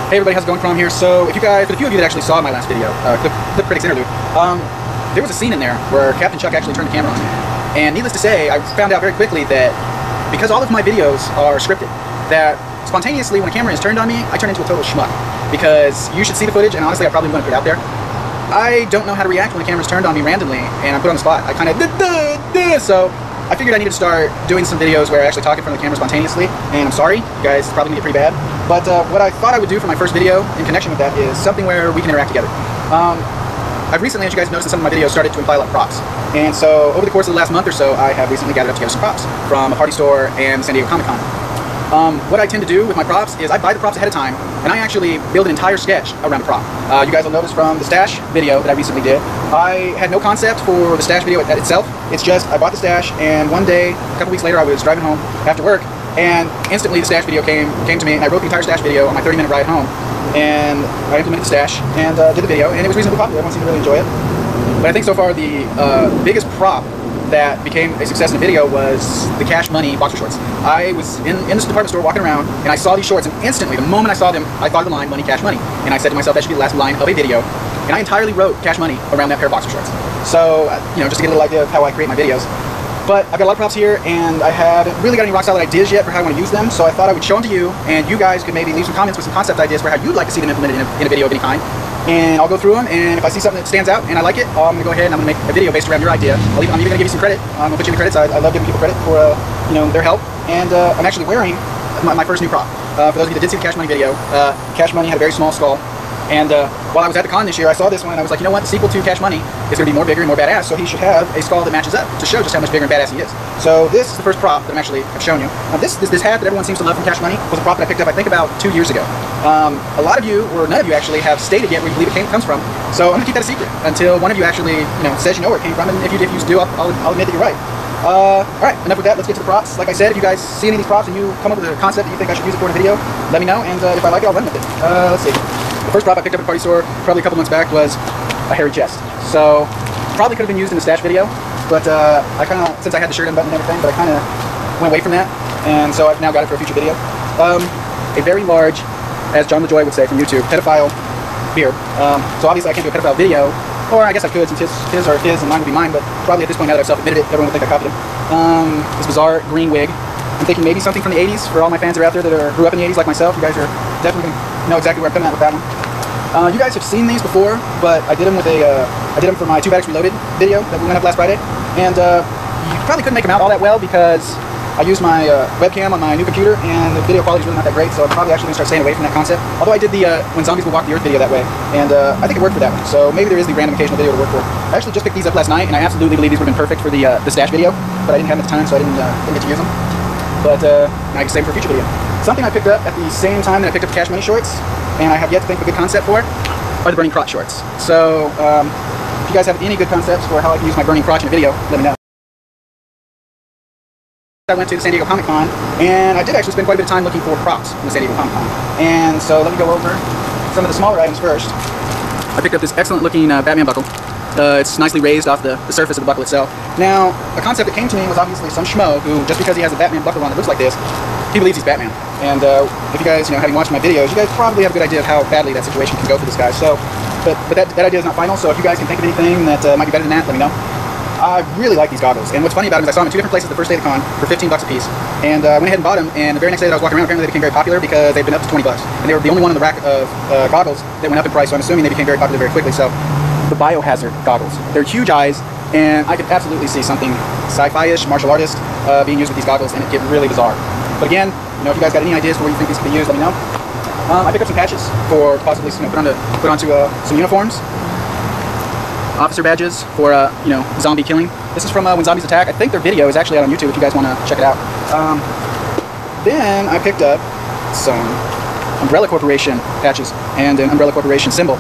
Hey everybody, how's it going? LordCrom here. So, for the few of you that actually saw my last video, the Critics Interlude, there was a scene in there where Captain Chuck actually turned the camera on. And needless to say, I found out very quickly that because all of my videos are scripted, that spontaneously when a camera is turned on me, I turn into a total schmuck. Because you should see the footage, and honestly I probably wouldn't put it out there. I don't know how to react when the camera's turned on me randomly and I'm put on the spot. I kind of so I figured I needed to start doing some videos where I actually talk in front of the camera spontaneously, and I'm sorry, you guys probably made it pretty bad. But what I thought I would do for my first video in connection with that is something where we can interact together. I've recently, as you guys noticed in some of my videos, started to imply a lot of props. And so over the course of the last month or so, I have recently gathered up together some props from a party store and the San Diego Comic-Con. What I tend to do with my props is I buy the props ahead of time, and I actually build an entire sketch around the prop. You guys will notice from the stash video that I recently did, I had no concept for the stash video itself. It's just I bought the stash, and one day, a couple weeks later, I was driving home after work, and instantly the stash video came to me, and I wrote the entire stash video on my 30-minute ride home. And I implemented the stash and did the video, and it was reasonably popular. Everyone seemed to really enjoy it. But I think so far the biggest prop that became a success in the video was the Cash Money boxer shorts. I was in this department store walking around, and I saw these shorts, and instantly, the moment I saw them, I thought of the line, money, cash, money. And I said to myself, that should be the last line of a video. And I entirely wrote Cash Money around that pair of boxer shorts. So, just to get a little idea of how I create my videos. But I've got a lot of props here, and I haven't really got any rock solid ideas yet for how I want to use them, so I thought I would show them to you, and you guys could maybe leave some comments with some concept ideas for how you'd like to see them implemented in a video of any kind. And I'll go through them, and if I see something that stands out and I like it, I'm going to go ahead and I'm going to make a video based around your idea. I'm even going to give you some credit. I'm going to put you in the credits. I love giving people credit for their help. And I'm actually wearing my first new prop. For those of you that did see the Cash Money video, Cash Money had a very small skull. And while I was at the con this year, I saw this one, and I was like, you know what, the sequel to Cash Money is going to be more bigger and more badass, so he should have a skull that matches up to show just how much bigger and badass he is. So this is the first prop that I've shown you. Now this hat that everyone seems to love from Cash Money was a prop that I picked up, I think, about 2 years ago. A lot of you, or none of you actually, have stated yet where you believe it comes from, so I'm going to keep that a secret until one of you actually says you know where it came from, and if you do, I'll admit that you're right. Alright, enough with that, let's get to the props. Like I said, if you guys see any of these props and you come up with a concept that you think I should use it for in a video, let me know, and if I like it, I'll run with it. Let's see. The first prop I picked up at a party store probably a couple months back was a hairy chest. So, probably could have been used in the stash video, but I kind of, since I had the shirt unbuttoned and everything, but I kind of went away from that, and so I've now got it for a future video. A very large, as John LaJoy would say from YouTube, pedophile beard. So obviously I can't do a pedophile video, or I guess I could since his are his and mine would be mine, but probably at this point now that I've self-admitted it, everyone would think I copied him. This bizarre green wig. I'm thinking maybe something from the 80s for all my fans that are out there that grew up in the 80s like myself. You guys are definitely going to know exactly where I'm coming at with that one. You guys have seen these before, but I did them for my 2 Bags Reloaded video that we went up last Friday, and you probably couldn't make them out all that well because I used my webcam on my new computer, and the video quality is really not that great, so I'm probably actually going to start staying away from that concept. Although I did the When Zombies Will Walk the Earth video that way, and I think it worked for that one, so maybe there is the random occasional video to work for. I actually just picked these up last night, and I absolutely believe these would have been perfect for the stash video, but I didn't have them at the time, so I didn't get to use them. But I can save them for a future video. Something I picked up at the same time that I picked up the Cash Money shorts, and I have yet to think of a good concept for it, are the burning crotch shorts. So, if you guys have any good concepts for how I can use my burning crotch in a video, let me know. I went to the San Diego Comic-Con, and I did actually spend quite a bit of time looking for props from the San Diego Comic-Con. And so let me go over some of the smaller items first. I picked up this excellent looking Batman buckle. It's nicely raised off the surface of the buckle itself. Now, a concept that came to me was obviously some schmo who, just because he has a Batman buckle on that looks like this, he believes he's Batman. And if you guys, having watched my videos, you guys probably have a good idea of how badly that situation can go for this guy. So, but that idea is not final, so if you guys can think of anything that might be better than that, let me know. I really like these goggles, and what's funny about them is I saw them in 2 different places the first day of the con for 15 bucks a piece, and I went ahead and bought them, and the very next day that I was walking around, apparently they became very popular because they've been up to 20 bucks, and they were the only one on the rack of goggles that went up in price, so I'm assuming they became very popular very quickly. So, the Biohazard goggles. They're huge eyes, and I could absolutely see something sci-fi-ish, martial artist, being used with these goggles, and it get really bizarre. But again, if you guys got any ideas for where you think these could be used, let me know. I picked up some patches for possibly put onto some uniforms. Officer badges for zombie killing. This is from When Zombies Attack. I think their video is actually out on YouTube if you guys want to check it out. Then I picked up some Umbrella Corporation patches and an Umbrella Corporation symbol.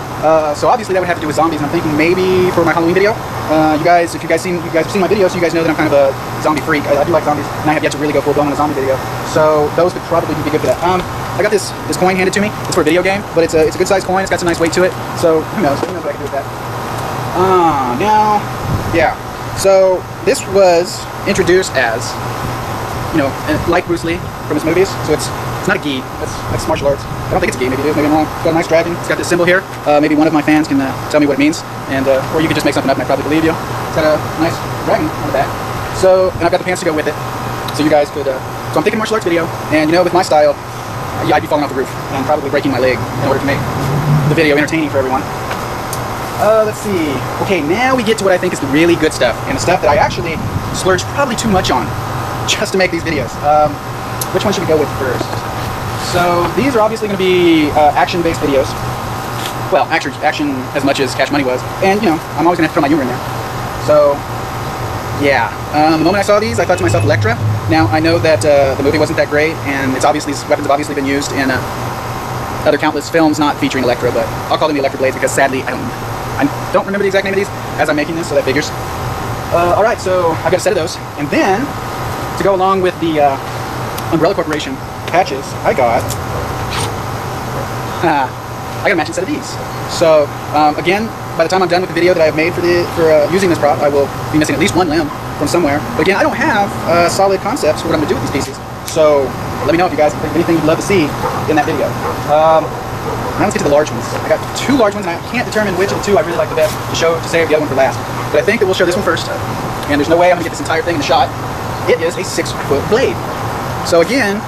So obviously that would have to do with zombies, and I'm thinking maybe for my Halloween video. If you guys have seen my videos, so you guys know that I'm kind of a zombie freak. I do like zombies, and I have yet to really go full blown on a zombie video. So those could probably be good for that. I got this coin handed to me. It's for a video game, but it's a good sized coin. It's got some nice weight to it. So who knows? Who knows what I can do with that? Now, yeah. So this was introduced as, like Bruce Lee from his movies. So it's not a gi. That's martial arts. I don't think it's a G, maybe it is, maybe I'm wrong. It's got a nice dragon. It's got this symbol here. Maybe one of my fans can tell me what it means, and or you could just make something up and I probably believe you. It's got a nice dragon on the back. So, and I've got the pants to go with it. So you guys could, so I'm thinking martial arts video, and you know, with my style, yeah, I'd be falling off the roof and probably breaking my leg in order to make the video entertaining for everyone. Let's see. Okay, now we get to what I think is the really good stuff, and the stuff that I actually splurged probably too much on just to make these videos. Which one should we go with first? So these are obviously going to be action-based videos. Well, action as much as Cash Money was, and you know, I'm always going to have to throw my humor in there. So yeah, the moment I saw these, I thought to myself, Electra. Now I know that the movie wasn't that great, and it's obviously weapons have obviously been used in other countless films not featuring Electra, but I'll call them the Electra blades because sadly I don't remember the exact name of these as I'm making this, so that figures. All right, so I've got a set of those, and then to go along with the Umbrella Corporation patches, I got a matching set of these. So again, by the time I'm done with the video that I've made for using this prop, I will be missing at least one limb from somewhere. But again, I don't have solid concepts for what I'm going to do with these pieces. So let me know if you guys think of anything you'd love to see in that video. Now let's get to the large ones. I got two large ones, and I can't determine which of the two I really like the best to save the other one for last. But I think that we'll show this one first, and there's no way I'm going to get this entire thing in the shot. It is a 6-foot blade. So again,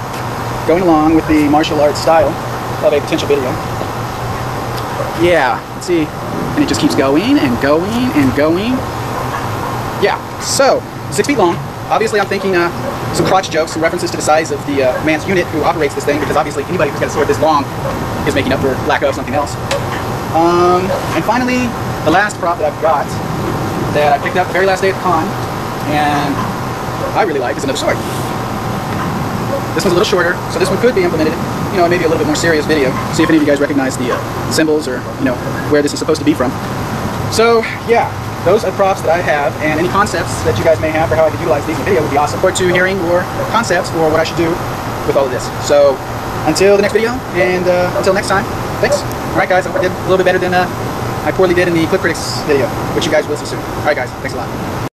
going along with the martial arts style of a potential video. Yeah, let's see. And it just keeps going and going and going. Yeah, so 6 feet long. Obviously I'm thinking some crotch jokes, some references to the size of the man's unit who operates this thing, because obviously anybody who's got a sword this long is making up for lack of something else. And finally, the last prop that I've got that I picked up the very last day at the con, and I really like, is another sword. This one's a little shorter, so this one could be implemented, you know, in maybe a little bit more serious video. See if any of you guys recognize the symbols, or, you know, where this is supposed to be from. So, yeah, those are props that I have, and any concepts that you guys may have for how I could utilize these in the video would be awesome. Or to hearing more concepts for what I should do with all of this. So, until the next video, and until next time, thanks. Alright guys, I hope I did a little bit better than I poorly did in the Clip Critics video, which you guys will see soon. Alright guys, thanks a lot.